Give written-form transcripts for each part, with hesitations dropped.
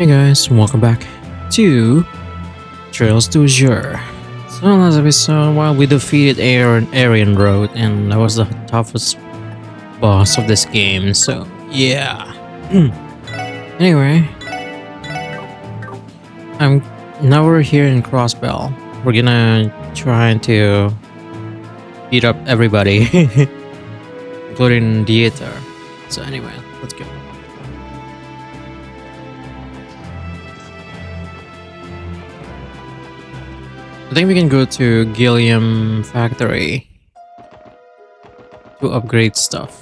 Hey guys, welcome back to Trails to Azure. So last episode, well, we defeated Arian Road, and that was the toughest boss of this game. So yeah. Anyway, now we're here in Crossbell. We're gonna try to beat up everybody, including the Aether. So anyway, let's go. I think we can go to Gilliam Factory to upgrade stuff.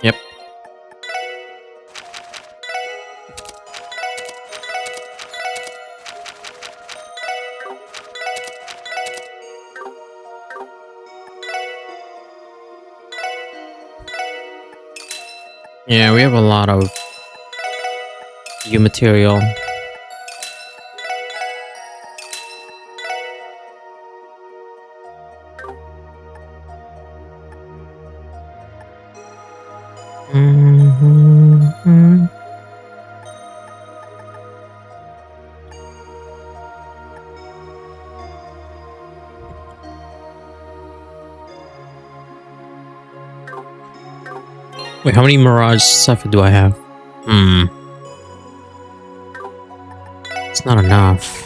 Yep. Yeah, we have a lot of new material. Mhm. Wait, how many Mirage stuff do I have? It's not enough.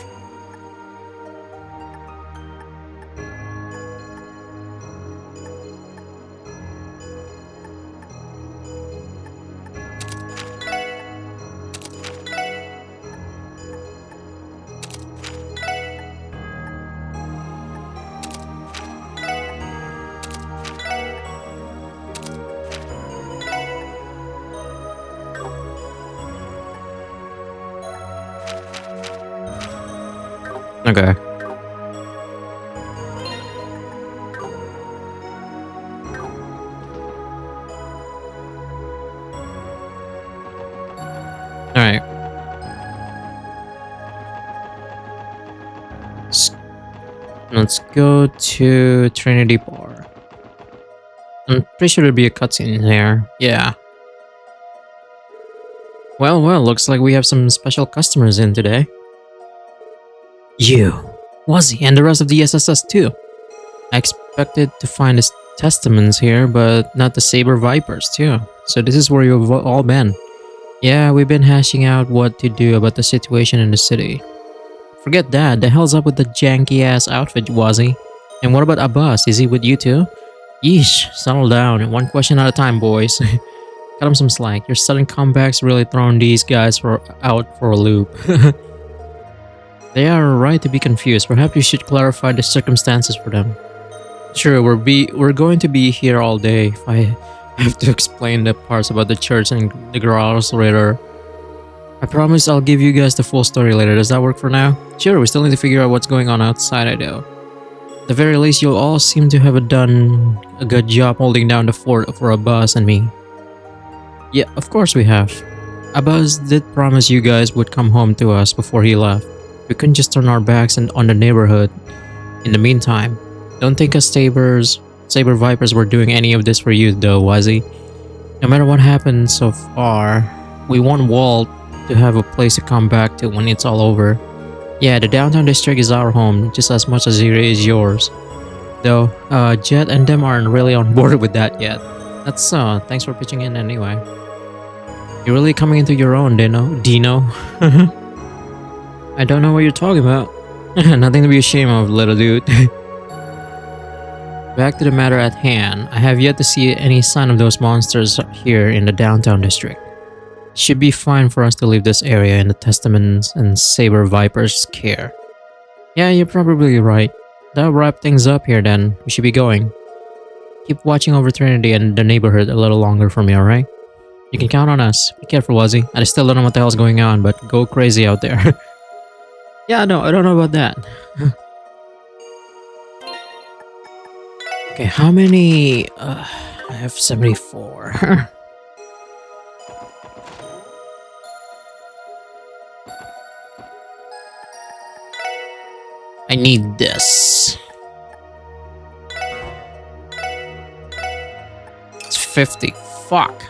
Okay. Alright. Let's go to Trinity Bar. I'm pretty sure there'll be a cutscene there. Yeah. Well, looks like we have some special customers in today. You, Wuzzy, and the rest of the SSS too. I expected to find the testaments here, but not the Saber Vipers too. So this is where you've all been. Yeah, we've been hashing out what to do about the situation in the city. Forget that, the hell's up with the janky ass outfit, Wuzzy? And what about Abbas, is he with you too? Yeesh, settle down, one question at a time, boys. Cut him some slack, your sudden comebacks really thrown these guys out for a loop. They are right to be confused, perhaps you should clarify the circumstances for them. Sure, we're going to be here all day if I have to explain the parts about the church and the garage later. I promise I'll give you guys the full story later. Does that work for now? Sure, we still need to figure out what's going on outside, I know. At the very least, you'll all seem to have done a good job holding down the fort for Abbas and me. Yeah, of course we have. Abbas did promise you guys would come home to us before he left. We couldn't just turn our backs on the neighborhood. In the meantime, don't think us Saber Vipers were doing any of this for you though, Wuzzy. No matter what happened so far, we want Walt to have a place to come back to when it's all over. Yeah, the downtown district is our home, just as much as it is yours. Though, Jet and them aren't really on board with that yet. That's thanks for pitching in anyway. You're really coming into your own, Dino. I don't know what you're talking about. Nothing to be ashamed of, little dude. Back to the matter at hand, I have yet to see any sign of those monsters here in the downtown district. It should be fine for us to leave this area in the Testaments and Saber Vipers' care. Yeah, you're probably right. That'll wrap things up here then. We should be going. Keep watching over Trinity and the neighborhood a little longer for me, alright? You can count on us. Be careful, Wuzzy. I still don't know what the hell's going on, but go crazy out there. Yeah, no, I don't know about that. Okay, how many? I have 74. I need this. 50. Fuck.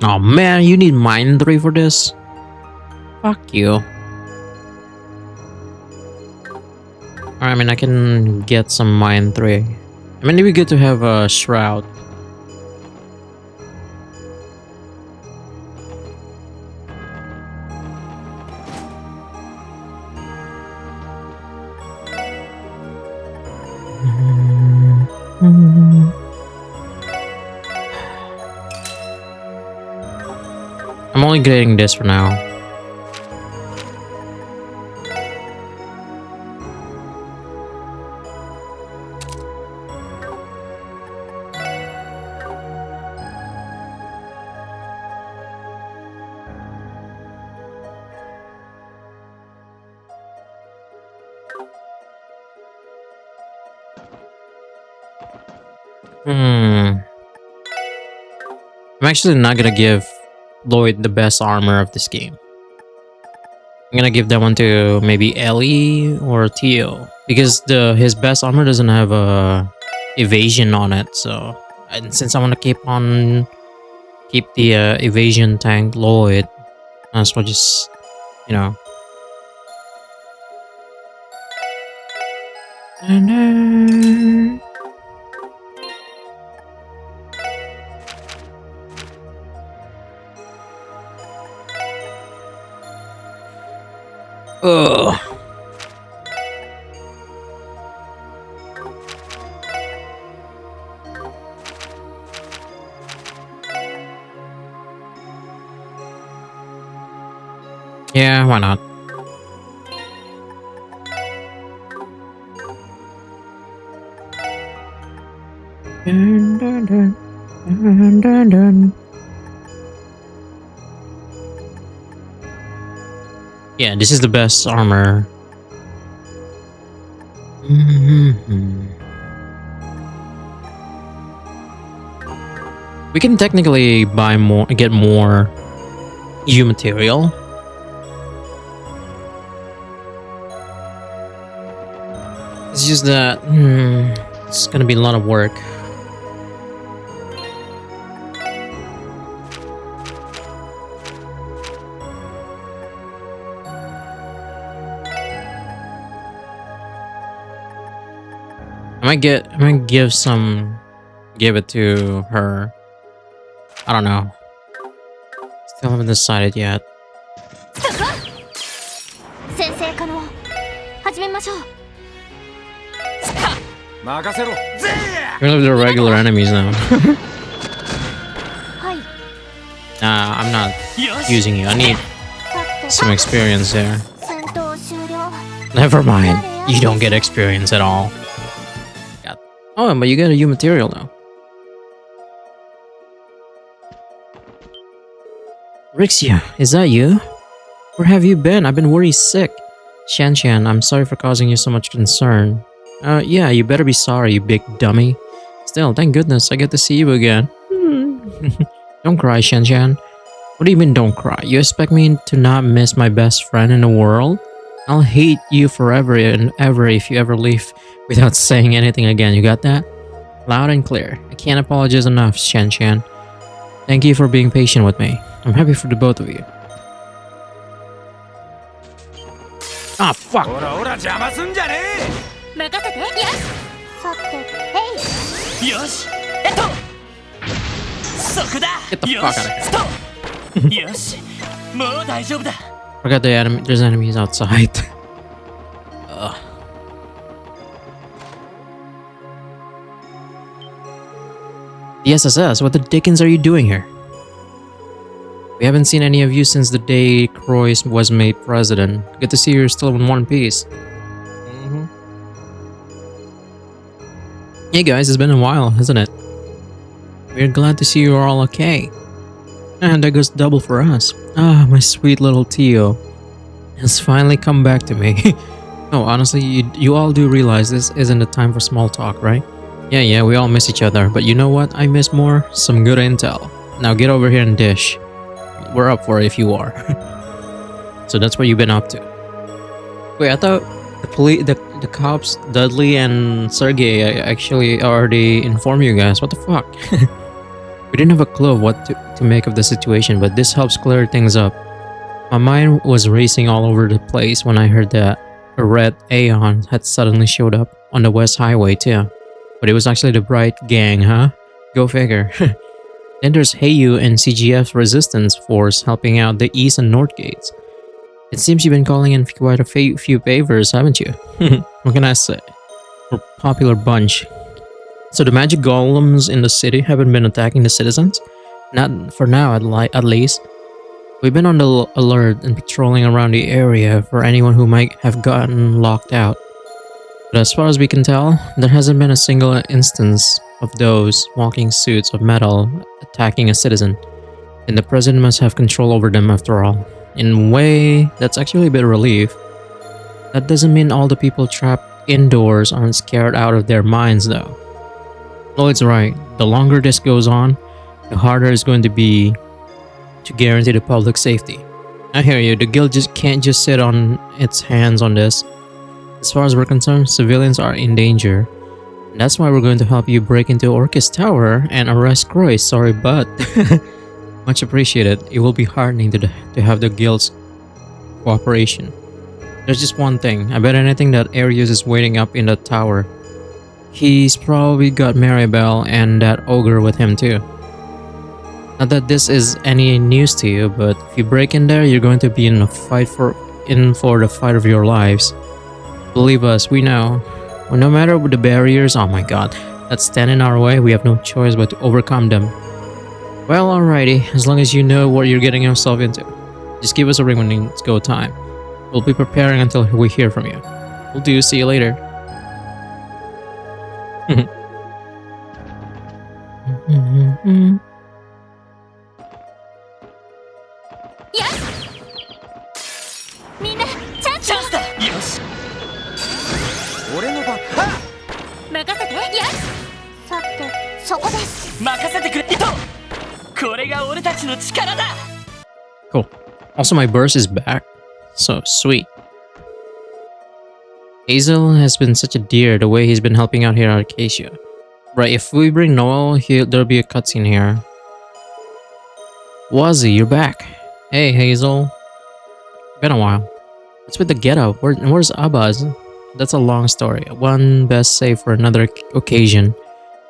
Oh man, you need mine 3 for this? Fuck you. I mean, I can get some mine 3. I mean, it'd be good to have a shroud. I'm only getting this for now. I'm actually not gonna give Lloyd the best armor of this game. I'm gonna give that one to maybe Ellie or Tio, because his best armor doesn't have a evasion on it. So, and since I want to keep the evasion tank Lloyd, I just just, you know. Ugh. Yeah, why not? Dun, dun, dun, dun, dun, dun. Yeah, this is the best armor. We can technically buy more, get more U material. It's just that it's gonna be a lot of work. I might give it to her. I don't know. Still haven't decided yet. We're gonna do the regular enemies now. Nah, I'm not using you. I need some experience here. Never mind. You don't get experience at all. Oh, but you get a U material now. Rixia, is that you? Where have you been? I've been worried sick. Shan, I'm sorry for causing you so much concern. Yeah, you better be sorry, you big dummy. Still, thank goodness I get to see you again. Don't cry, Shan. What do you mean don't cry? You expect me to not miss my best friend in the world? I'll hate you forever and ever if you ever leave without saying anything again. You got that? Loud and clear. I can't apologize enough, Shan. Thank you for being patient with me. I'm happy for the both of you. Ah, fuck! Get the fuck out of here. Forgot there's enemies outside. Ugh. The SSS, what the dickens are you doing here? We haven't seen any of you since the day Croix was made president. Good to see you're still in one piece. Hey guys, it's been a while, hasn't it? We're glad to see you're all okay. And that goes double for us. Ah, my sweet little Tio has finally come back to me. No, honestly, you all do realize this isn't the time for small talk, right? Yeah, we all miss each other, but you know what I miss more? Some good intel. Now get over here and dish. We're up for it if you are. So that's what you've been up to. Wait, I thought the cops, Dudley and Sergey, actually already informed you guys. What the fuck? We didn't have a clue of what to make of the situation, but this helps clear things up. My mind was racing all over the place when I heard that a red Aeon had suddenly showed up on the West Highway too. But it was actually the Bright Gang, huh? Go figure. Then there's Heyu and CGF's Resistance Force helping out the East and North Gates. It seems you've been calling in quite a few favors, haven't you? What can I say? We're a popular bunch. So the magic golems in the city haven't been attacking the citizens? Not for now, at least. We've been on the alert and patrolling around the area for anyone who might have gotten locked out. But as far as we can tell, there hasn't been a single instance of those walking suits of metal attacking a citizen. And the president must have control over them after all. In a way, that's actually a bit of relief. That doesn't mean all the people trapped indoors aren't scared out of their minds though. Lloyd's right. The longer this goes on, the harder it's going to be to guarantee the public safety. I hear you, the guild just can't just sit on its hands on this. As far as we're concerned, civilians are in danger. And that's why we're going to help you break into Orcus Tower and arrest Croy. Sorry, but much appreciated. It will be heartening to have the guild's cooperation. There's just one thing. I bet anything that Arius is waiting up in the tower. He's probably got Maribel and that ogre with him too. Not that this is any news to you, but if you break in there, you're going to be in for the fight of your lives. Believe us, we know. Well, no matter what the barriers, oh my god, that stand in our way, we have no choice but to overcome them. Well, alrighty, as long as you know what you're getting yourself into. Just give us a ring when it's go time. We'll be preparing until we hear from you. We'll do, see you later. Cool. Also, my burst is back. So sweet. Hazel has been such a dear the way he's been helping out here at Acacia. Right, if we bring Noel, there'll be a cutscene here. Wazzy, you're back. Hey, Hazel. Been a while. What's with the get-up? Where's Abbas? That's a long story. One best save for another occasion.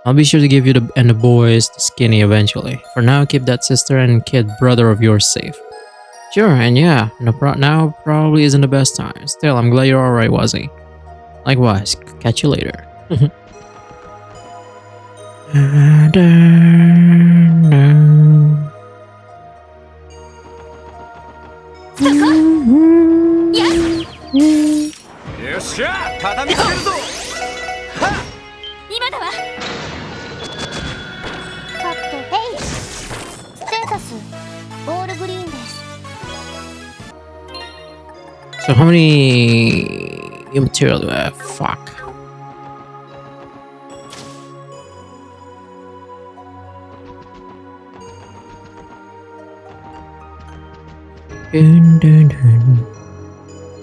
I'll be sure to give you and the boys the skinny eventually. For now, keep that sister and kid brother of yours safe. Sure, and yeah, now probably isn't the best time. Still, I'm glad you're alright, Wazzy. Likewise, catch you later. So how many material do I have? Fuck.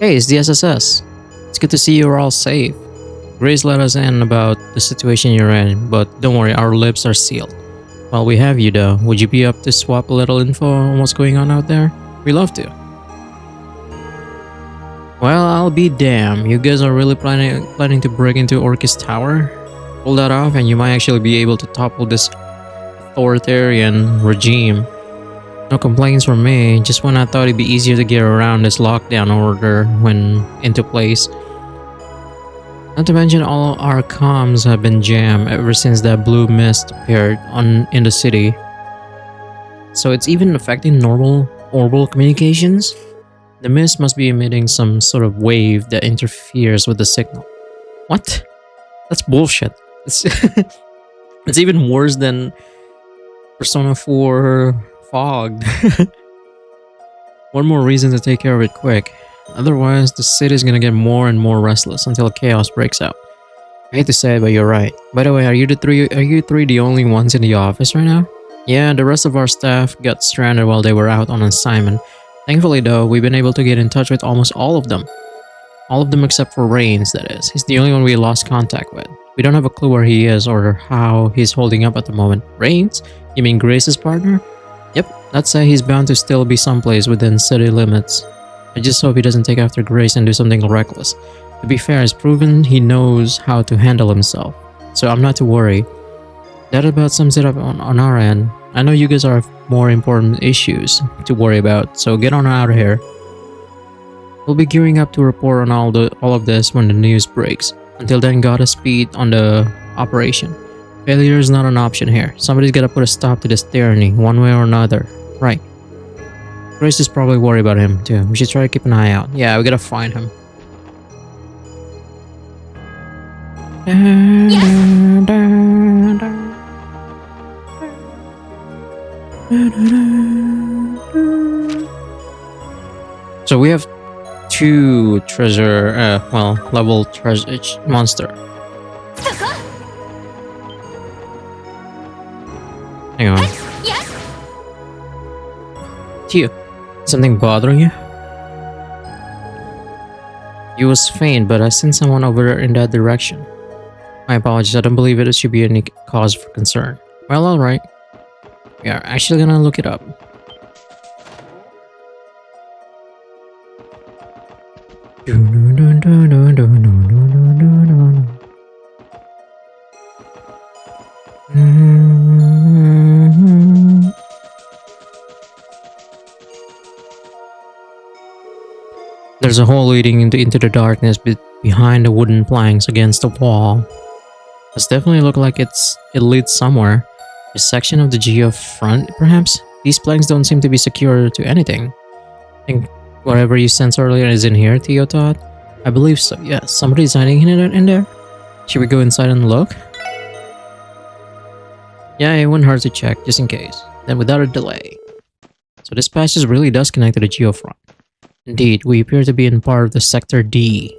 Hey, it's the SSS. It's good to see you're all safe. Grace let us in about the situation you're in, but don't worry, our lips are sealed. While we have you though, would you be up to swap a little info on what's going on out there? We love to. Well, I'll be damned. You guys are really planning to break into Orcus Tower? Pull that off and you might actually be able to topple this authoritarian regime. No complaints from me, just when I thought it'd be easier to get around this lockdown order when into place. Not to mention all our comms have been jammed ever since that blue mist appeared in the city. So it's even affecting normal orbital communications? The mist must be emitting some sort of wave that interferes with the signal. What? That's bullshit. It's, it's even worse than Persona 4 Fogged. One more reason to take care of it quick. Otherwise, the city's gonna get more and more restless until chaos breaks out. I hate to say it, but you're right. By the way, are you three the only ones in the office right now? Yeah, the rest of our staff got stranded while they were out on assignment. Thankfully though, we've been able to get in touch with almost all of them. All of them except for Reigns, that is. He's the only one we lost contact with. We don't have a clue where he is or how he's holding up at the moment. Reigns? You mean Grace's partner? Yep, let's say he's bound to still be someplace within city limits. I just hope he doesn't take after Grace and do something reckless. To be fair, it's proven he knows how to handle himself, so I'm not too worried. That about sums it up on our end. I know you guys have more important issues to worry about, so get on out of here. We'll be gearing up to report on all of this when the news breaks. Until then, Godspeed on the operation. Failure is not an option here. Somebody's gotta put a stop to this tyranny, one way or another. Right. Grace is probably worried about him too. We should try to keep an eye out. Yeah, we gotta find him. So we have two treasure, level treasure monster. Hang on. Tio, something bothering you? You was faint, but I seen someone over there in that direction. My apologies, I don't believe it should be any cause for concern. Well, alright. We are actually gonna look it up. There's a hole leading into the darkness behind the wooden planks against the wall. Does definitely look like it leads somewhere. A section of the geofront, perhaps? These planks don't seem to be secure to anything. I think whatever you sensed earlier is in here, Theo thought. I believe so, yes. Somebody's hiding in there? Should we go inside and look? Yeah, it wouldn't hurt to check, just in case. Then without a delay. So this passage really does connect to the geofront. Indeed, we appear to be in part of the Sector D.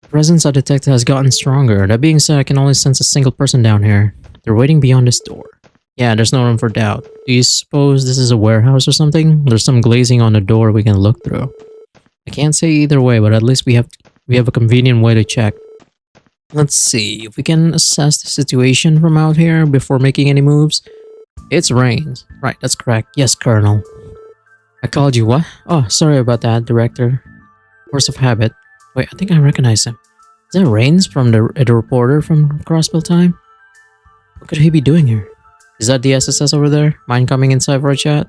The presence I detect has gotten stronger. That being said, I can only sense a single person down here. They're waiting beyond this door. Yeah, there's no room for doubt. Do you suppose this is a warehouse or something? There's some glazing on the door we can look through. I can't say either way, but at least we have a convenient way to check. Let's see if we can assess the situation from out here before making any moves. It's Reigns. Right, that's correct. Yes, Colonel. I called you what? Oh, sorry about that, Director. Force of habit. Wait, I think I recognize him. Is that Reigns from the reporter from Crossbell time? What could he be doing here? Is that the SSS over there? Mind coming inside for a chat?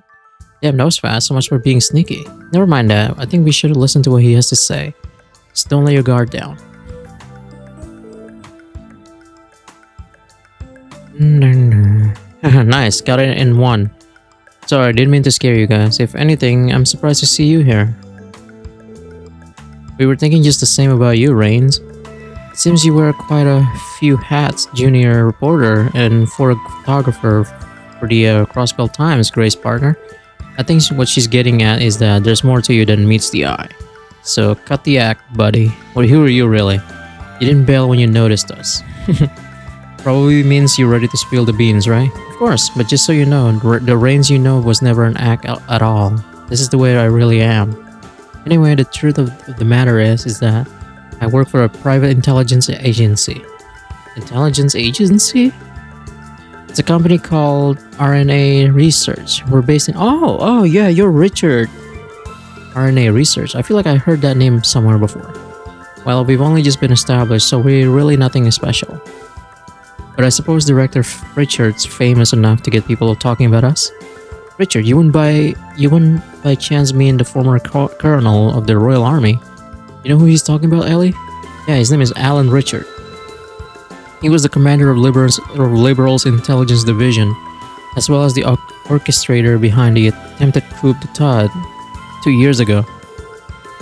Damn, that was fast. So much for being sneaky. Never mind that. I think we should listen to what he has to say. Just don't let your guard down. Nice, got it in one. Sorry, I didn't mean to scare you guys. If anything, I'm surprised to see you here. We were thinking just the same about you, Reigns. It seems you wear quite a few hats, junior reporter and photographer for the Crossbell Times, Grace partner. I think what she's getting at is that there's more to you than meets the eye. So cut the act, buddy. Well, who are you really? You didn't bail when you noticed us. Probably means you're ready to spill the beans, right? Of course, but just so you know, the Reigns you know was never an act at all. This is the way I really am. Anyway, the truth of the matter is that I work for a private intelligence agency. Intelligence agency? It's a company called RNA Research. We're based in... Oh, yeah, you're Richard. RNA Research. I feel like I heard that name somewhere before. Well, we've only just been established, so we're really nothing special. But I suppose Director Richard's famous enough to get people talking about us. Richard, you wouldn't by chance mean the former colonel of the Royal Army? You know who he's talking about, Ellie? Yeah, his name is Alan Richard. He was the commander of Liberals Intelligence Division, as well as the orchestrator behind the attempted coup d'etat 2 years ago.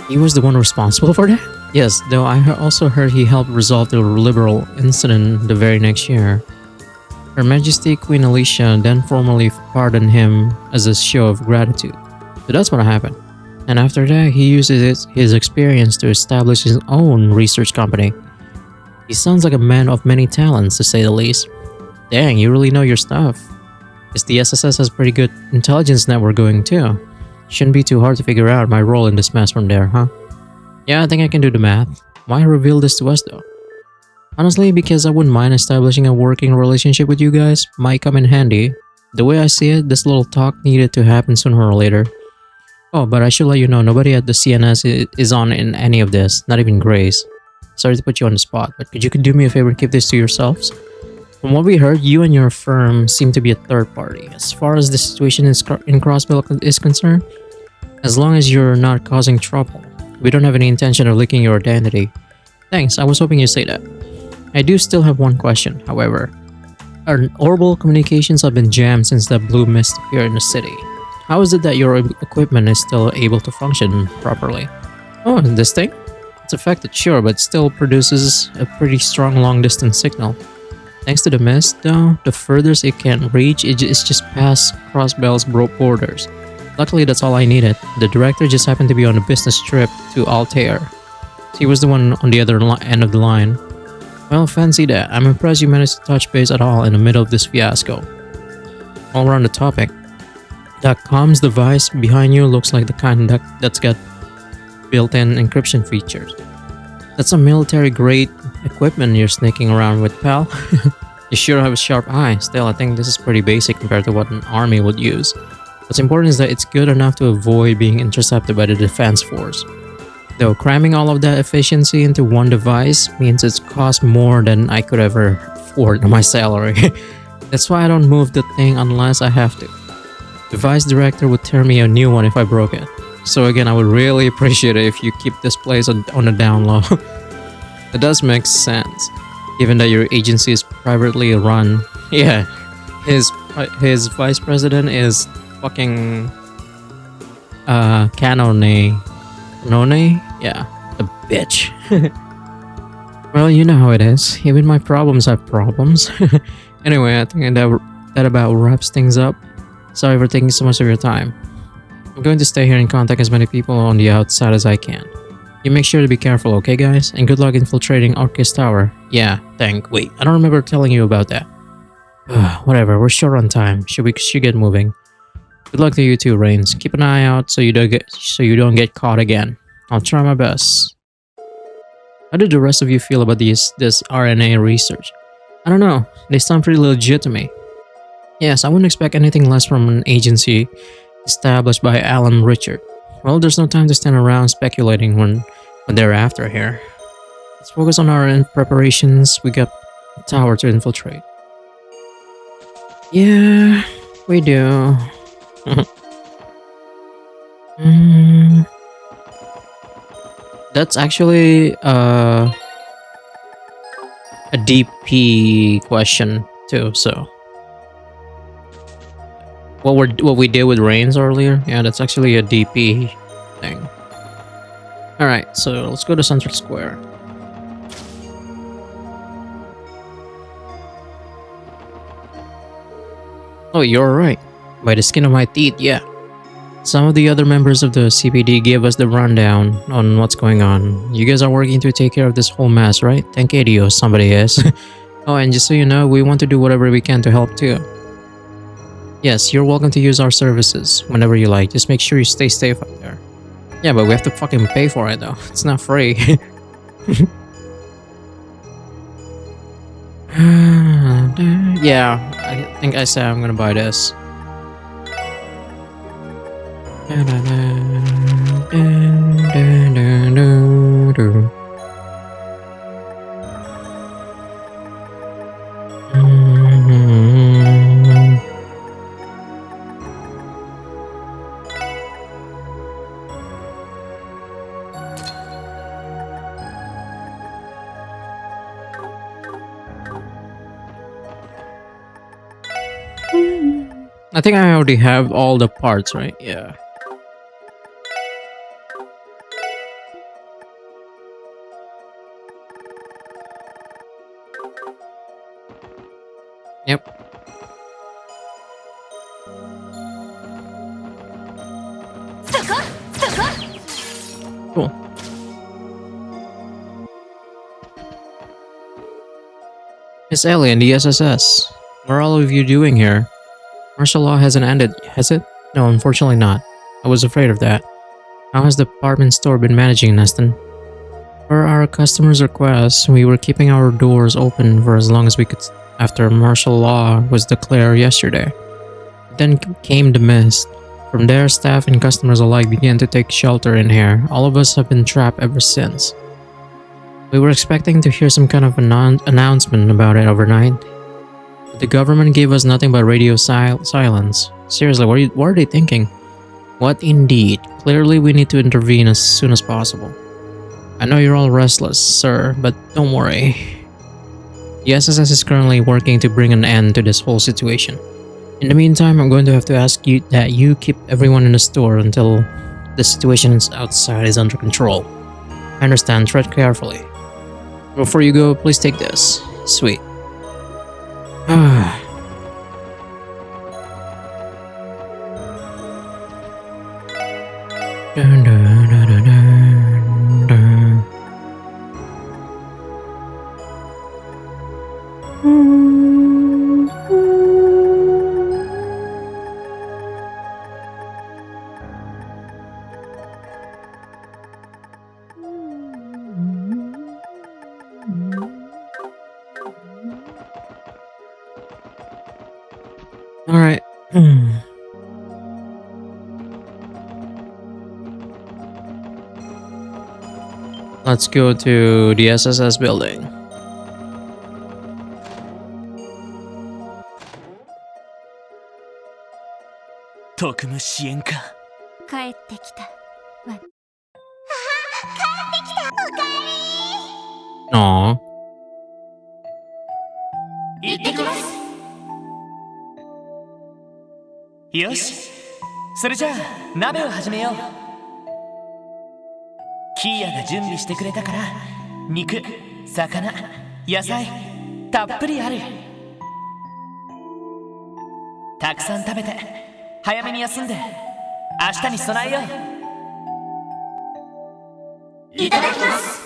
He was the one responsible for that? Yes, though I also heard he helped resolve the Liberal incident the very next year. Her Majesty Queen Alicia then formally pardoned him as a show of gratitude. So that's what happened. And after that, he uses his experience to establish his own research company. He sounds like a man of many talents, to say the least. Dang, you really know your stuff. Guess the SSS has pretty good intelligence network going too. Shouldn't be too hard to figure out my role in this mess from there, huh? Yeah, I think I can do the math. Why reveal this to us though? Honestly, because I wouldn't mind establishing a working relationship with you guys. Might come in handy. The way I see it, this little talk needed to happen sooner or later. Oh, but I should let you know, nobody at the CNS is on in any of this, not even Grace. Sorry to put you on the spot, but could you do me a favor and keep this to yourselves? From what we heard, you and your firm seem to be a third party. As far as the situation in Crossbell is concerned, as long as you're not causing trouble, we don't have any intention of leaking your identity. Thanks, I was hoping you'd say that. I do still have one question, however. Our orbital communications have been jammed since that blue mist appeared in the city. How is it that your equipment is still able to function properly? Oh, and this thing? It's affected, sure, but still produces a pretty strong long-distance signal. Thanks to the mist, though, the furthest it can reach is just past Crossbell's borders. Luckily, that's all I needed. The director just happened to be on a business trip to Altair. He was the one on the other end of the line. Well, fancy that. I'm impressed you managed to touch base at all in the middle of this fiasco. While we're on the topic, that comms device behind you looks like the kind that's got built-in encryption features. That's some military-grade equipment you're sneaking around with, pal. You sure have a sharp eye. Still, I think this is pretty basic compared to what an army would use. What's important is that it's good enough to avoid being intercepted by the defense force. Though cramming all of that efficiency into one device means it's cost more than I could ever afford on my salary. That's why I don't move the thing unless I have to. The vice director would tear me a new one if I broke it. So again, I would really appreciate it if you keep this place on the down low. It does make sense, given that your agency is privately run. Yeah, his vice president is fucking Canone. Yeah, the bitch. Well, you know how it is. Even my problems have problems. Anyway, I think that about wraps things up. Sorry for taking so much of your time. I'm going to stay here and contact as many people on the outside as I can. You make sure to be careful, okay guys? And good luck infiltrating Orcus Tower. Yeah, wait, I don't remember telling you about that. Whatever, we're short on time. Should get moving. Good luck to you too, Reigns. Keep an eye out so you don't get caught again. I'll try my best. How did the rest of you feel about this RNA research? I don't know. They sound pretty legit to me. Yes, I wouldn't expect anything less from an agency established by Alan Richard. Well, there's no time to stand around speculating when they're after here. Let's focus on our preparations. We got a tower to infiltrate. Yeah, we do. That's actually a DP question too, so what we did with Reigns earlier, yeah, that's actually a DP thing. Alright, so let's go to Central Square. Oh, you're right. By the skin of my teeth, yeah. Some of the other members of the CPD gave us the rundown on what's going on. You guys are working to take care of this whole mess, right? Thank Dios, somebody is. Oh, and just so you know, we want to do whatever we can to help too. Yes, you're welcome to use our services whenever you like. Just make sure you stay safe up there. Yeah, but we have to fucking pay for it though. It's not free. Yeah, I think I said I'm gonna buy this. I think I already have all the parts, right? Yeah. Yep. Miss Ellie and the SSS. What are all of you doing here? Martial law hasn't ended, has it? No, unfortunately not. I was afraid of that. How has the department store been managing, Neston? Per our customers' requests, we were keeping our doors open for as long as we could after martial law was declared yesterday. Then came the mist. From there, staff and customers alike began to take shelter in here. All of us have been trapped ever since. We were expecting to hear some kind of announcement about it overnight. But the government gave us nothing but radio silence. Seriously, what are they thinking? What indeed? Clearly we need to intervene as soon as possible. I know you're all restless, sir, but don't worry. The SSS is currently working to bring an end to this whole situation. In the meantime, I'm going to have to ask you that you keep everyone in the store until the situation outside is under control. I understand, tread carefully. Before you go, please take this. Sweet. Dun, dun, dun, dun, dun, dun. All right. Let's go to the SSS building. Aww. よし、それじゃあ鍋を始めよう。キーヤが準備してくれたから肉、魚、野菜たっぷりある。たくさん食べて早めに休んで明日に備えよう。いただきます。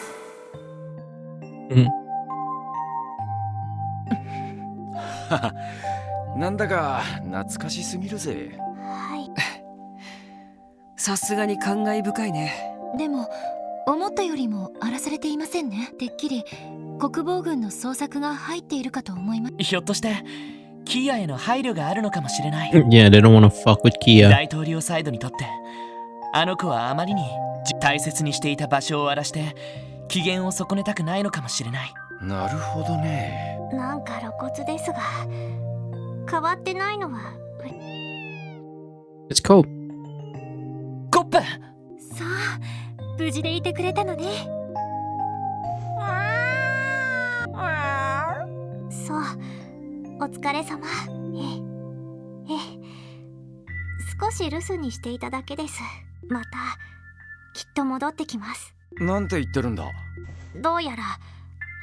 なんだか懐かしすぎるぜ。はい。さすがに感慨深いね。でも思ったよりも荒らされていませんね。てっきり国防軍の捜索が入っているかと思います。ひょっとしてキーヤへの配慮があるのかもしれない。Yeah, they don't want to fuck with Kia. 大統領サイドにとってあの子はあまりに大切にしていた場所を荒らして機嫌を損ねたくないのかもしれない。なるほどね。なんか露骨ですが変わってないのは It's Cope. コップ。さあ無事でいてくれたのね。そうお疲れ様。少し留守にしていただけです。またきっと戻ってきます。なんて言ってるんだ。どうやら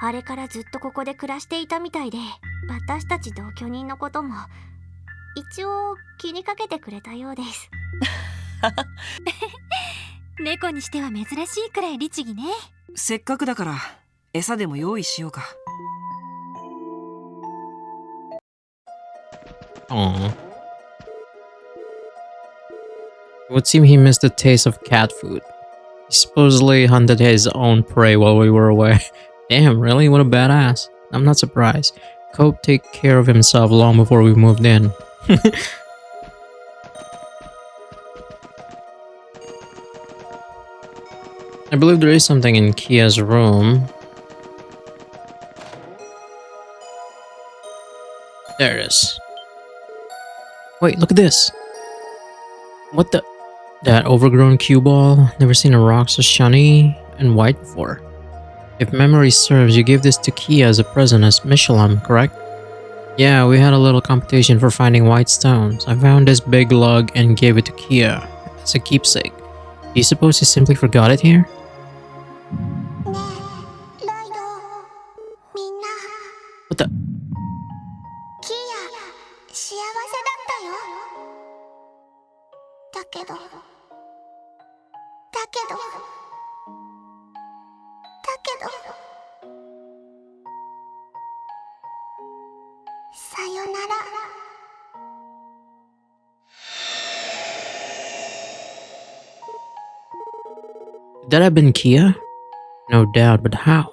あれからずっとここで暮らしていたみたいで、私たち同居人のことも一応気にかけてくれたようです。猫にしては珍しいくらい律儀ね。せっかくだから餌でも用意しようか。Aww. It would seem he missed the taste of cat food. He supposedly hunted his own prey while we were away. Damn, really? What a badass. I'm not surprised. Cope take care of himself long before we moved in. I believe there is something in Kia's room. There it is. Wait, look at this. What the? That overgrown cue ball? Never seen a rock so shiny and white before. If memory serves, you gave this to Kia as a present as Michelin, correct? Yeah, we had a little competition for finding white stones. I found this big lug and gave it to Kia as a keepsake. Do you suppose he simply forgot it here? What the? That have been Kia? No doubt, but how?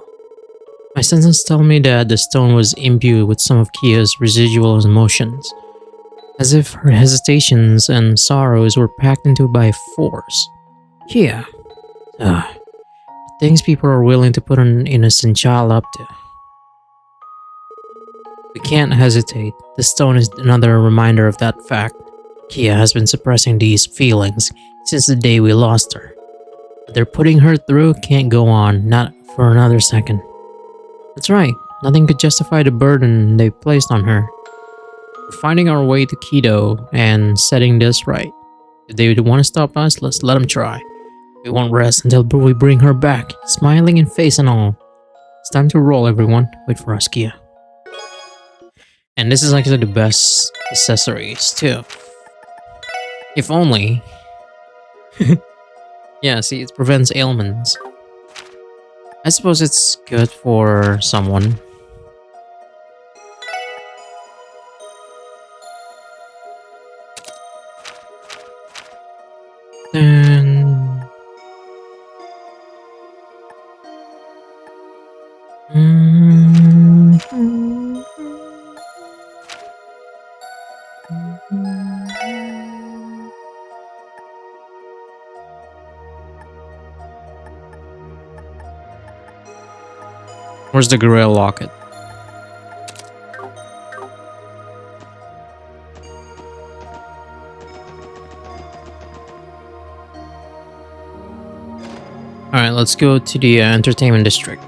My senses tell me that the stone was imbued with some of Kia's residual emotions, as if her hesitations and sorrows were packed into by force. Kia. The things people are willing to put an innocent child up to. We can't hesitate. The stone is another reminder of that fact. Kia has been suppressing these feelings since the day we lost her. What they're putting her through can't go on, not for another second. That's right, nothing could justify the burden they placed on her. We're finding our way to Keto and setting this right. If they want to stop us, let's let them try. We won't rest until we bring her back, smiling in face and all. It's time to roll, everyone. Wait for us, Kia. And this is actually the best accessories, too. If only. Yeah, see, it prevents ailments. I suppose it's good for someone. And... Where's the gorilla locket? Alright, let's go to the entertainment district.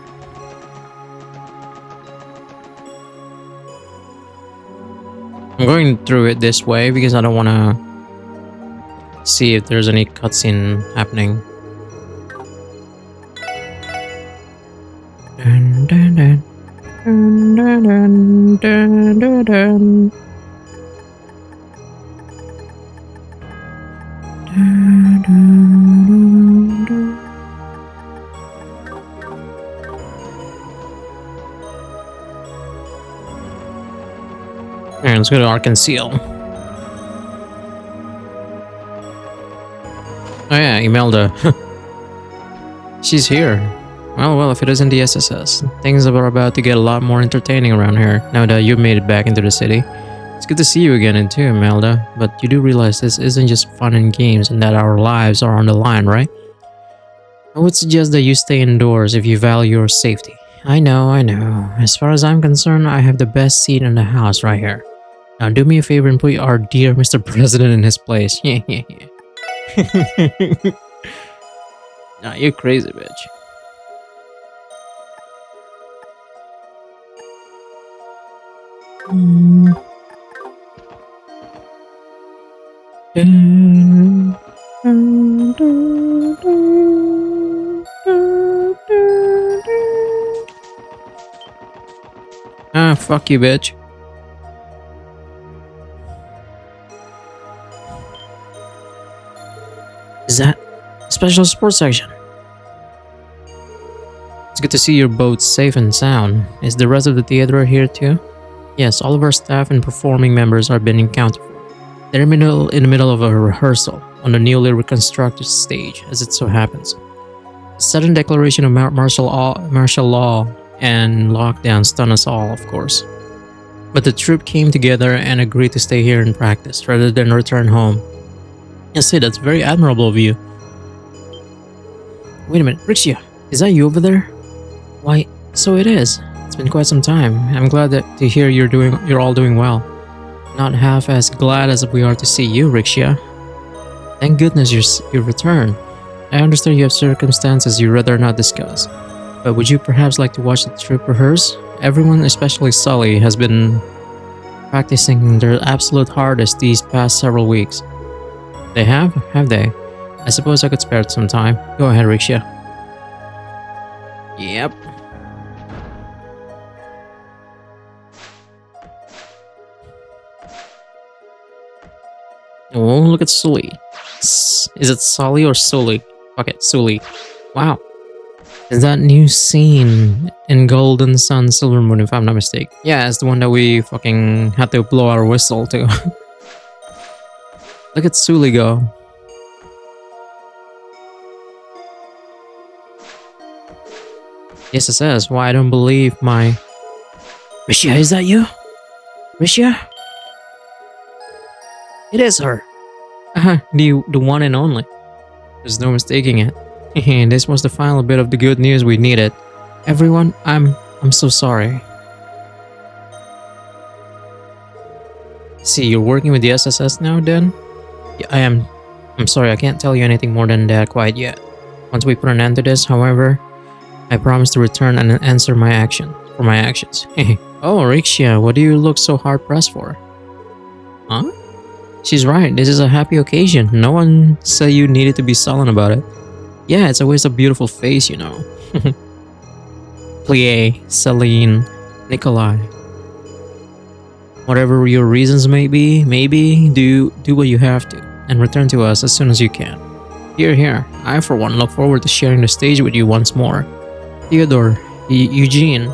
I'm going through it this way because I don't want to see if there's any cutscene happening. Dun, dun, dun. Dun, dun, dun, dun, dun, dun. Dun, dun, dun, dun. Alright, let's go to Arkansas. Oh yeah, Imelda. She's here. Well, if it isn't the SSS, things are about to get a lot more entertaining around here, now that you've made it back into the city. It's good to see you again too, Imelda, but you do realize this isn't just fun and games and that our lives are on the line, right? I would suggest that you stay indoors if you value your safety. I know. As far as I'm concerned, I have the best seat in the house right here. Now do me a favor and put our dear Mr. President in his place. Yeah. Nah, you're crazy, bitch. Ah, fuck you, bitch. Is that a special sports section? It's good to see your boat safe and sound. Is the rest of the theater here too? Yes, all of our staff and performing members are being accounted for. They're in the middle of a rehearsal on the newly reconstructed stage, as it so happens. The sudden declaration of martial law and lockdown stunned us all, of course. But the troupe came together and agreed to stay here and practice, rather than return home. Yes, see, that's very admirable of you. Wait a minute, Rixia, is that you over there? Why, so it is. It's been quite some time. I'm glad to hear you're all doing well. Not half as glad as we are to see you, Rixia. Thank goodness you returned. I understand you have circumstances you'd rather not discuss. But would you perhaps like to watch the troupe rehearse? Everyone, especially Sully, has been practicing their absolute hardest these past several weeks. They have? Have they? I suppose I could spare some time. Go ahead, Rixia. Yep. Oh, look at Sully. Is it Sully or Sully? Fuck it, Sully. Wow. Is that new scene in Golden Sun Silver Moon, if I'm not mistaken? Yeah, it's the one that we fucking had to blow our whistle to. Look at Sully go. Yes, it says. Why I don't believe my... Rishia, is that you? Rishia? It is her. The one and only. There's no mistaking it. This was the final bit of the good news we needed. Everyone, I'm so sorry. See, you're working with the SSS now, then? Yeah, I am. I'm sorry, I can't tell you anything more than that quite yet. Once we put an end to this, however, I promise to return and answer my actions. Oh, Rixia, what do you look so hard pressed for? Huh? She's right, this is a happy occasion. No one said you needed to be sullen about it. Yeah, it's always a beautiful face, you know. Plie, Celine, Nikolai. Whatever your reasons may be, maybe do what you have to, and return to us as soon as you can. Here. I for one look forward to sharing the stage with you once more. Theodore, Eugene,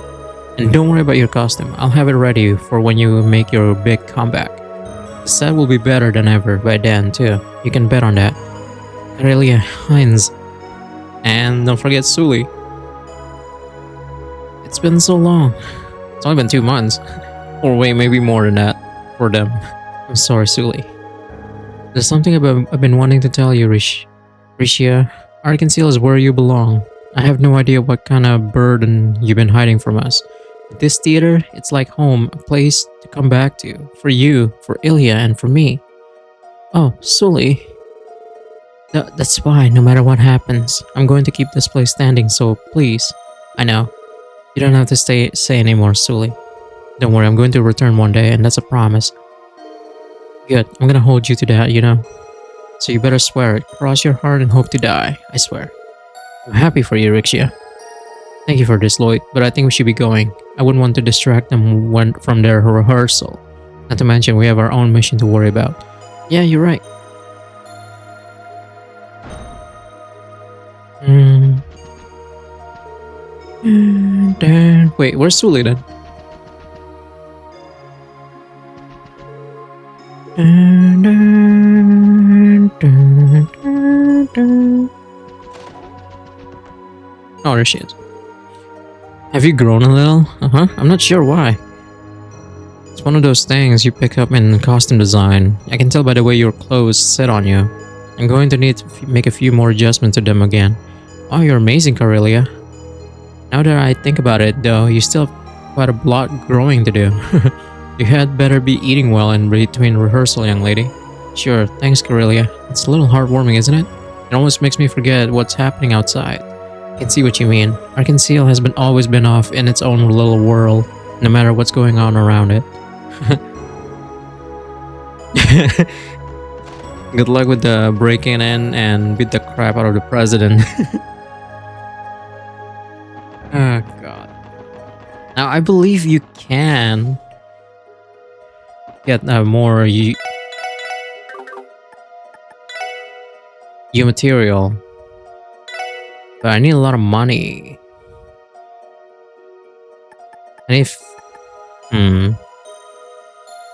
and don't worry about your costume. I'll have it ready for when you make your big comeback. The set will be better than ever by then too. You can bet on that. Aurelia, Heinz, and don't forget Sully. It's been so long. It's only been 2 months. Or wait, maybe more than that for them. I'm sorry, Sully. There's something I've been wanting to tell you, Rishia. Arkansas is where you belong. I have no idea what kind of burden you've been hiding from us. But this theater, it's like home, a place to come back to. For you, for Ilya, and for me. Oh, Sully. That's why, no matter what happens, I'm going to keep this place standing, so please. I know. You don't have to say anymore, Sully. Don't worry, I'm going to return one day, and that's a promise. Good, I'm gonna hold you to that, you know? So you better swear it. Cross your heart and hope to die, I swear. I'm happy for you, Rixia. Thank you for this, Lloyd, but I think we should be going. I wouldn't want to distract them from their rehearsal. Not to mention, we have our own mission to worry about. Yeah, you're right. Wait, where's Sully then? Oh, there she is. Have you grown a little? I'm not sure why. It's one of those things you pick up in costume design. I can tell by the way your clothes sit on you. I'm going to need to make a few more adjustments to them again. Oh, you're amazing, Aurelia. Now that I think about it, though, you still have quite a lot growing to do. You had better be eating well in between rehearsal, young lady. Sure, thanks, Aurelia. It's a little heartwarming, isn't it? It almost makes me forget what's happening outside. I can see what you mean. Arkansas has always been off in its own little world, no matter what's going on around it. Good luck with the breaking in and beat the crap out of the president. Oh god. Now I believe you can get more U material, but I need a lot of money. And if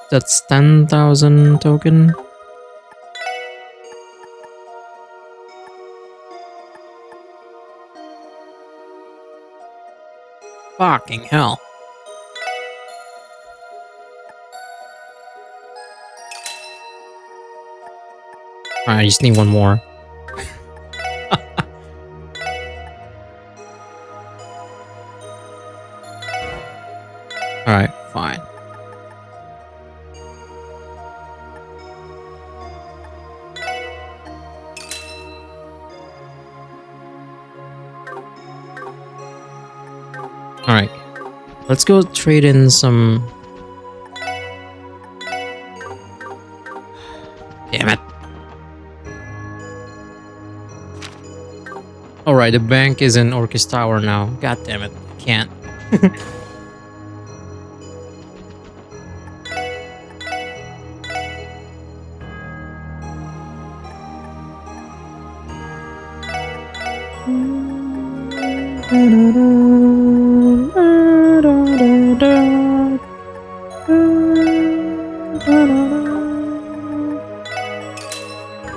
that's 10,000 token. Fucking hell. Alright, I just need one more. Alright, fine. Alright, let's go trade in some... Damn it. Alright, the bank is in Orcus Tower now. God damn it, I can't.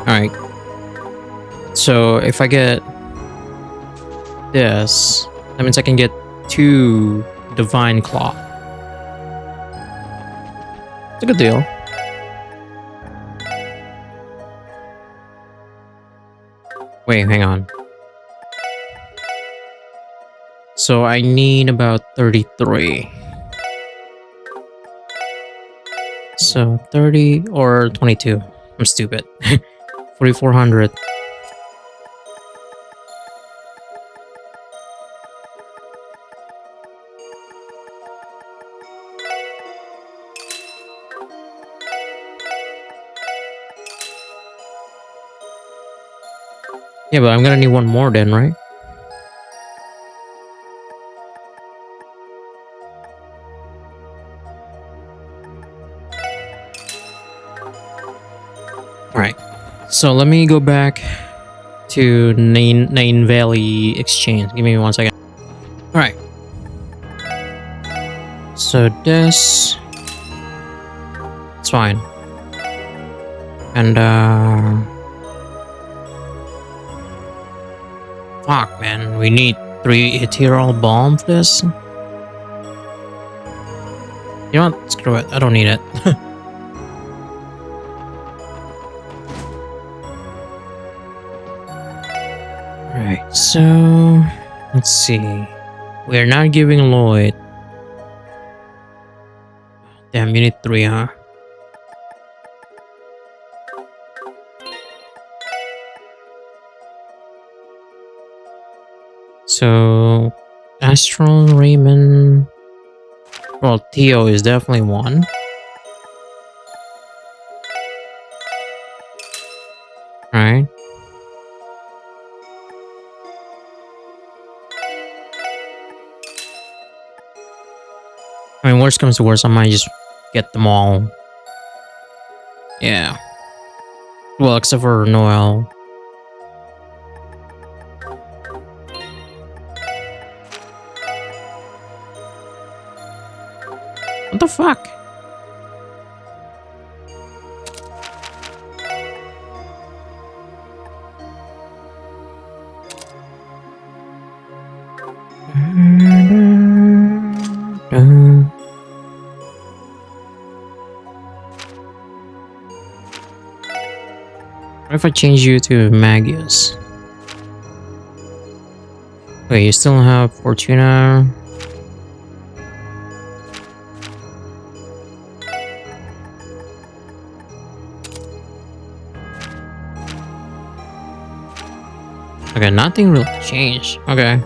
Alright. So if I get this, that means I can get 2 Divine Claw. It's a good deal. Wait, hang on. So I need about 33. So 30 or 22. I'm stupid. 4,400. Yeah, but I'm gonna need one more then, right? Alright. So let me go back to Nain Valley Exchange. Give me 1 second. Alright. So this... It's fine. And fuck, man. We need 3 ethereal balm for this. You know what? Screw it. I don't need it. Alright, so... Let's see. We're not giving Lloyd. Damn, you need 3, huh? So, Astral Raymond. Well, Theo is definitely 1. Right. I mean, worst comes to worst, I might just get them all. Yeah. Well, except for Noel. What the fuck? What if I change you to Magius? Wait, you still have Fortuna? Okay, nothing really changed. Okay.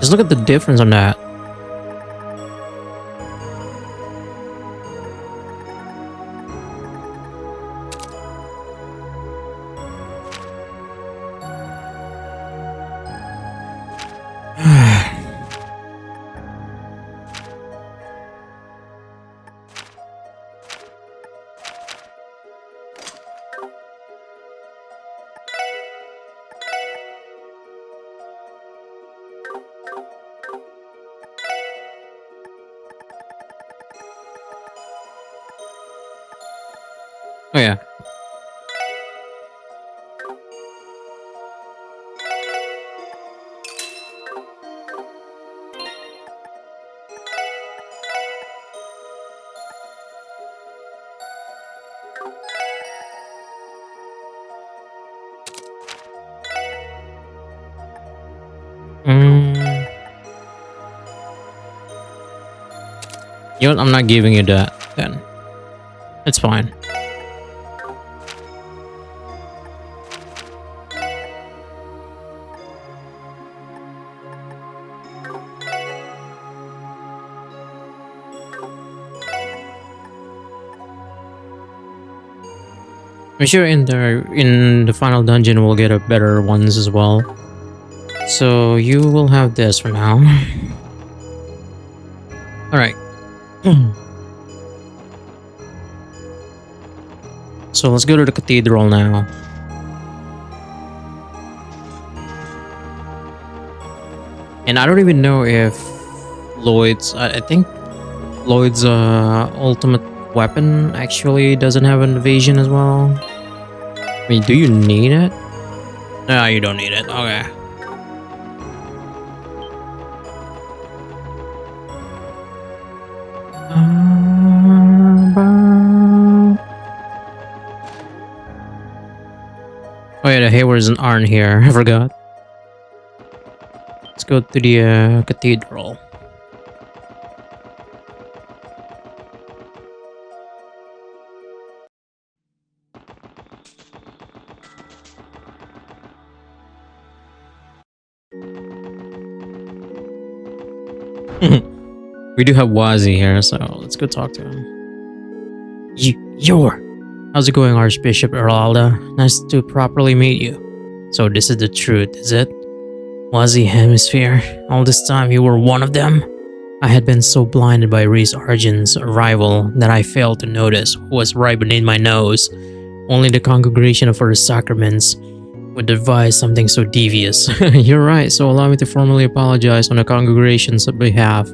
Just look at the difference on that. Oh yeah. You know what? I'm not giving you that then. It's fine. I'm sure in the final dungeon we'll get a better ones as well. So you will have this for now. Alright. So let's go to the cathedral now. And I don't even know if Lloyd's... I think Lloyd's ultimate weapon actually doesn't have an evasion as well. mean, do you need it? No, you don't need it. Okay. Oh yeah, the Haywards aren't here. I forgot. Let's go to the cathedral. We do have Wazi here, so let's go talk to him. You're... How's it going, Archbishop Eralda? Nice to properly meet you. So this is the truth, is it? Wazi Hemisphere, all this time you were one of them? I had been so blinded by Reese Argent's arrival that I failed to notice who was right beneath my nose. Only the Congregation for the Sacraments would devise something so devious. You're right, so allow me to formally apologize on the congregation's behalf.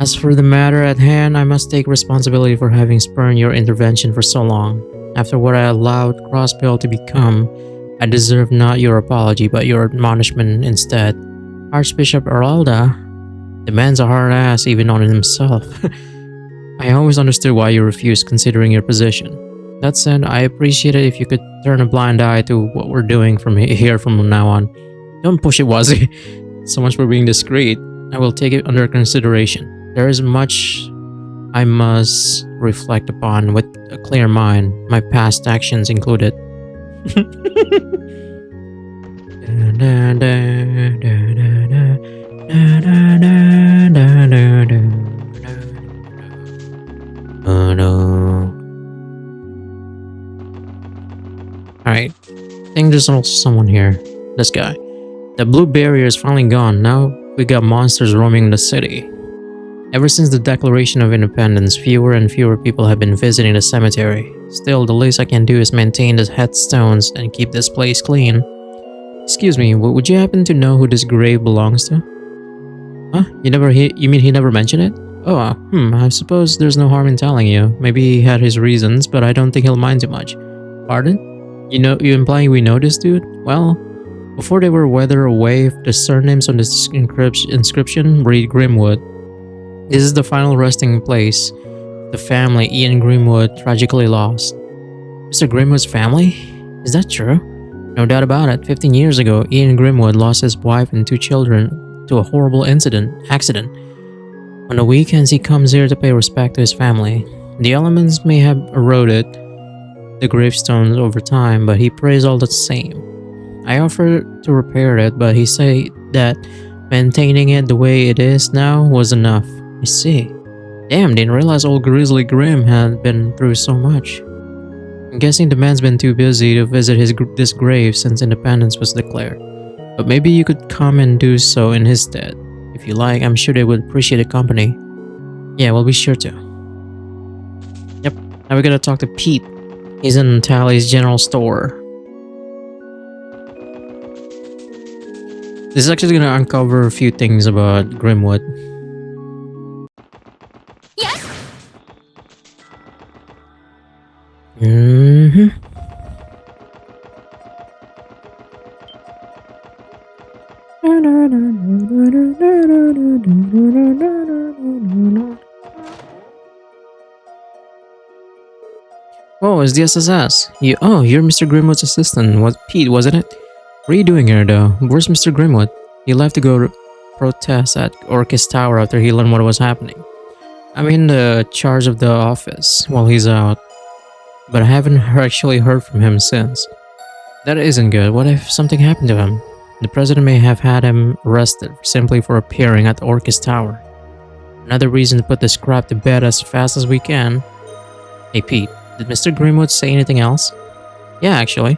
As for the matter at hand, I must take responsibility for having spurned your intervention for so long. After what I allowed Crossbell to become, I deserve not your apology but your admonishment instead. Archbishop Eralda, the man's a hard ass even on himself. I always understood why you refused considering your position. That said, I appreciate it if you could turn a blind eye to what we're doing from here from now on. Don't push it, Wazi. So much for being discreet. I will take it under consideration. There is much I must reflect upon with a clear mind, my past actions included. Oh no. Alright, I think there's also someone here. This guy. The blue barrier is finally gone. Now we got monsters roaming the city. Ever since the Declaration of Independence, fewer and fewer people have been visiting the cemetery. Still, the least I can do is maintain the headstones and keep this place clean. Excuse me, would you happen to know who this grave belongs to? Huh? You mean he never mentioned it? Oh, I suppose there's no harm in telling you. Maybe he had his reasons, but I don't think he'll mind too much. Pardon? You implying we know this dude? Well, before they were weathered away, the surnames on this inscription read Grimwood. This is the final resting place the family Ian Grimwood tragically lost. Mr. Grimwood's family? Is that true? No doubt about it. 15 years ago, Ian Grimwood lost his wife and 2 children to a horrible accident. On the weekends, he comes here to pay respect to his family. The elements may have eroded the gravestones over time, but he prays all the same. I offered to repair it, but he said that maintaining it the way it is now was enough. I see. Damn, didn't realize old Grizzly Grim had been through so much. I'm guessing the man's been too busy to visit this grave since independence was declared. But maybe you could come and do so in his stead. If you like, I'm sure they would appreciate the company. Yeah, we'll be sure to. Yep, now we gotta talk to Pete. He's in Tally's general store. This is actually gonna uncover a few things about Grimwood. Yes. Oh, it's the SSS. You're Mr. Grimwood's assistant. Pete, wasn't it? What are you doing here, though? Where's Mr. Grimwood? He left to go protest at Orchis Tower after he learned what was happening. I'm in the charge of the office while he's out, but I haven't actually heard from him since. That isn't good. What if something happened to him? The president may have had him arrested simply for appearing at the Orchis Tower. Another reason to put this crap to bed as fast as we can. Hey Pete, did Mr. Grimwood say anything else? Yeah, actually.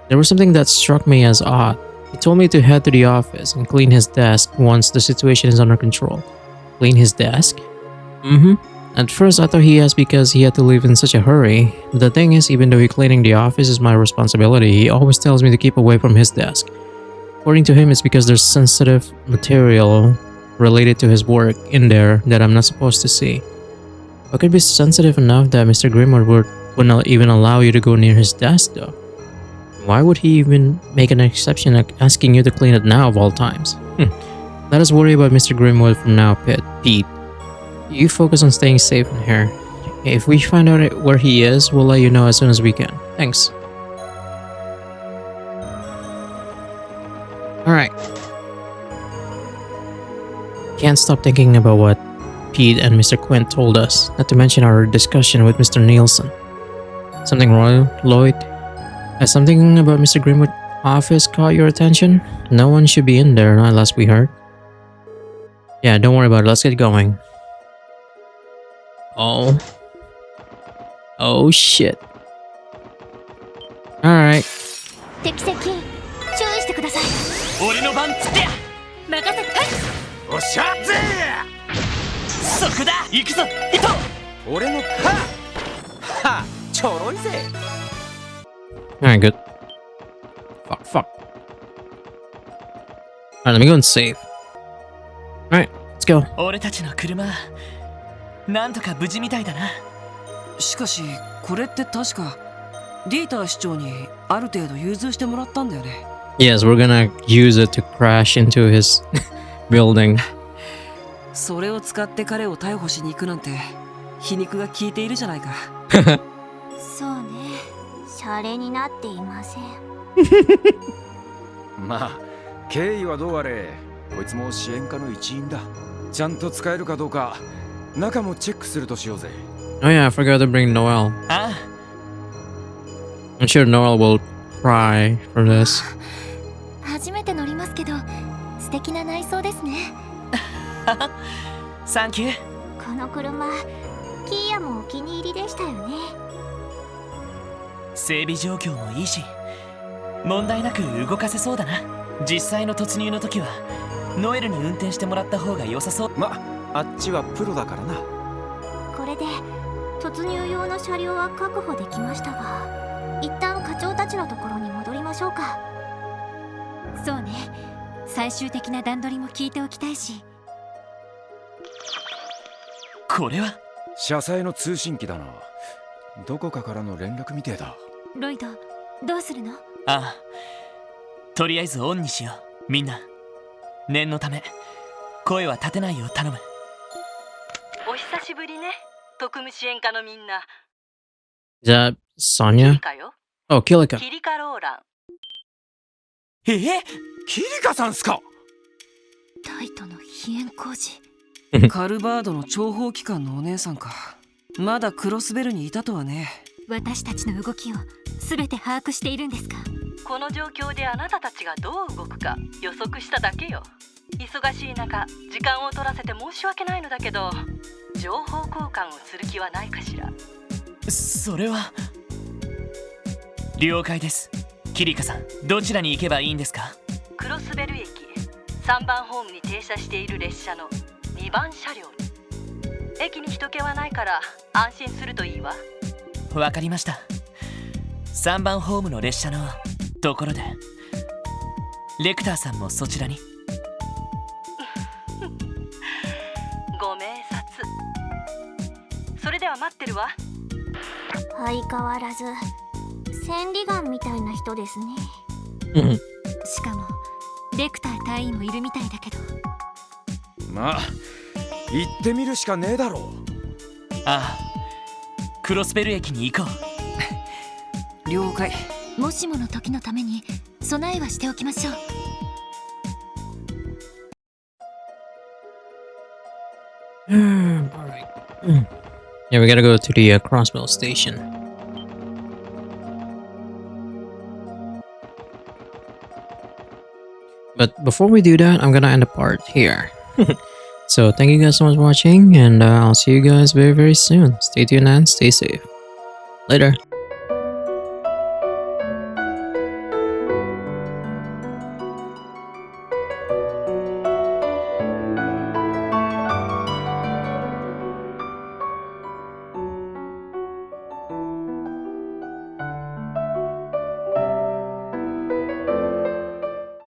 There was something that struck me as odd. He told me to head to the office and clean his desk once the situation is under control. Clean his desk? At first I thought he asked because he had to leave in such a hurry. The thing is, even though cleaning the office is my responsibility, he always tells me to keep away from his desk. According to him, it's because there's sensitive material related to his work in there that I'm not supposed to see. What could be sensitive enough that Mr. Grimwood wouldn't even allow you to go near his desk though? Why would he even make an exception like asking you to clean it now of all times? Let us worry about Mr. Grimwood from now, Pete. You focus on staying safe in here. If we find out where he is, we'll let you know as soon as we can. Thanks. Alright. Can't stop thinking about what Pete and Mr. Quint told us, not to mention our discussion with Mr. Nielsen. Something wrong, Lloyd? Has something about Mr. Grimwood's office caught your attention? No one should be in there unless we heard. Yeah, don't worry about it. Let's get going. Oh. Oh shit. Alright. 敵接近注意してください。俺の番つってや任せて。おっしゃぜそこだ行くぞヒット俺のはちょろいぜ Alright, good. Fuck. Alright, let me go and save. Alright, let's go. 俺たちの車なんとか無事みたいだな。しかしこれって確かディーター市長にある程度融通してもらったんだよね。 Yes, we're gonna use it to crash into his building. それを使って彼を逮捕しに行くなんて皮肉が効いているじゃないか。そうね。シャレになっていません。まあ経緯はどうあれこいつも支援課の一員だ。ちゃんと使えるかどうか中もチェックするとしようぜ。 Oh yeah, I forgot to bring Noel. あ I'm sure Noel will cry for this. 初めて乗りますけど、素敵な内装ですね。あサンキュー。この車、キーヤもお気に入りでしたよね。整備状況もいいし問題なく動かせそうだな。実際の突入の時はノエルに運転してもらった方が良さそう。まあっちはプロだからな。これで突入用の車両は確保できましたが、一旦課長たちのところに戻りましょうか。そうね。最終的な段取りも聞いておきたいし。これは車載の通信機だな。どこかからの連絡みてえだ。ロイド、どうするの？ああとりあえずオンにしよう。みんな念のため声は立てないよう頼む。お久しぶりね、特務支援課のみんな。 Is that キ Sonya? リカよ。 Oh, Kilika. キリカローラン。キリカさんすか。タイトの飛燕工事。カルバードの諜報機関のお姉さんか。まだクロスベルにいたとはね。私たちの動きを全て把握しているんですか？この状況であなたたちがどう動くか予測しただけよ。忙しい中、時間を取らせて申し訳ないのだけど、情報交換をする気はないかしら。それは了解です。キリカさんどちらに行けばいいんですか？クロスベル駅3番ホームに停車している列車の2番車両に。駅に人気はないから安心するといいわ。わかりました。3番ホームの列車のところでレクターさんもそちらに。ご明察。それでは待ってるわ。相変わらず千里眼みたいな人ですね。しかもレクター隊員もいるみたいだけど。まあ行ってみるしかねえだろう。ああクロスベル駅に行こう。了解。もしもの時のために備えはしておきましょう。Alright. Yeah, we gotta go to the Crossbell station. But before we do that, I'm gonna end the part here. So thank you guys so much for watching, and I'll see you guys very soon. Stay tuned and stay safe. Later.